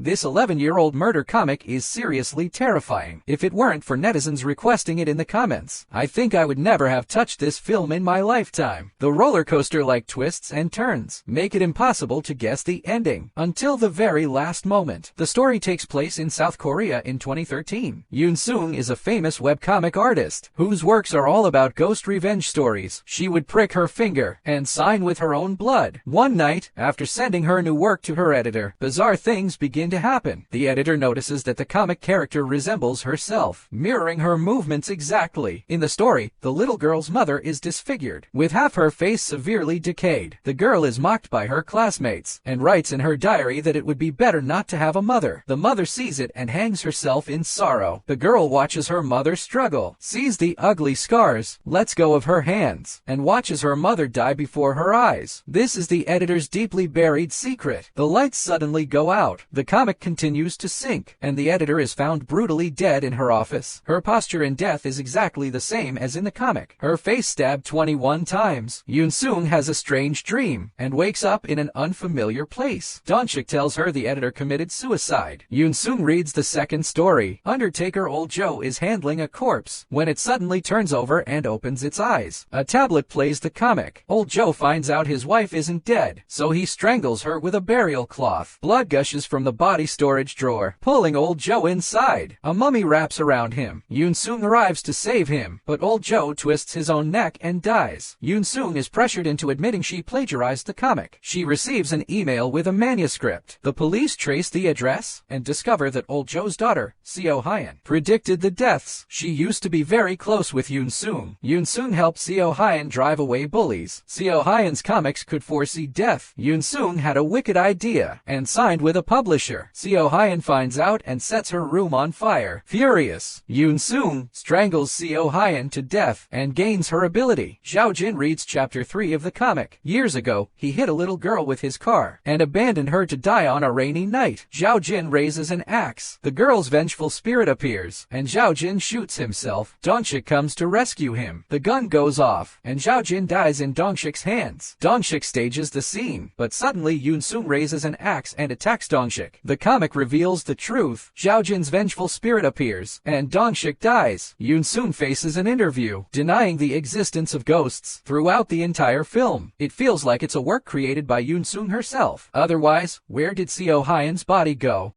This 11-year-old murder comic is seriously terrifying. If it weren't for netizens requesting it in the comments, I think I would never have touched this film in my lifetime. The roller coaster-like twists and turns make it impossible to guess the ending until the very last moment. The story takes place in South Korea in 2013. Yoon Sung is a famous webcomic artist whose works are all about ghost revenge stories. She would prick her finger and sign with her own blood. One night, after sending her new work to her editor, bizarre things begin to happen. The editor notices that the comic character resembles herself, mirroring her movements exactly. In the story, the little girl's mother is disfigured, with half her face severely decayed. The girl is mocked by her classmates and writes in her diary that it would be better not to have a mother. The mother sees it and hangs herself in sorrow. The girl watches her mother struggle, sees the ugly scars, lets go of her hands, and watches her mother die before her eyes. This is the editor's deeply buried secret. The lights suddenly go out. The comic continues to sink, and the editor is found brutally dead in her office. Her posture in death is exactly the same as in the comic. Her face stabbed 21 times. Yoon Sung has a strange dream and wakes up in an unfamiliar place. Donchik tells her the editor committed suicide. Yoon Sung reads the second story. Undertaker Old Joe is handling a corpse when it suddenly turns over and opens its eyes. A tablet plays the comic. Old Joe finds out his wife isn't dead, so he strangles her with a burial cloth. Blood gushes from the body storage drawer, pulling Old Joe inside. A mummy wraps around him. Yoon Sung arrives to save him, but Old Joe twists his own neck and dies. Yoon Sung is pressured into admitting she plagiarized the comic. She receives an email with a manuscript. The police trace the address and discover that Old Joe's daughter, Seo Hyun, predicted the deaths. She used to be very close with Yoon Sung. Yoon Sung helped Seo Hyun drive away bullies. Seo Hyun's comics could foresee death. Yoon Sung had a wicked idea and signed with a publisher. Seo Hyun finds out and sets her room on fire. Furious, Yoon Sung strangles Seo Hyun to death and gains her ability. Xiao Jin reads chapter 3 of the comic. Years ago, he hit a little girl with his car and abandoned her to die on a rainy night. Xiao Jin raises an axe. The girl's vengeful spirit appears, and Xiao Jin shoots himself. Dongshik comes to rescue him. The gun goes off, and Xiao Jin dies in Dongshik's hands. Dongshik stages the scene, but suddenly Yoon Sung raises an axe and attacks Dongshik. The comic reveals the truth. Xiao Jin's vengeful spirit appears, and Dongshik dies. Yoon Sung faces an interview, denying the existence of ghosts throughout the entire film. It feels like it's a work created by Yoon Sung herself. Otherwise, where did Seo Hyun's body go?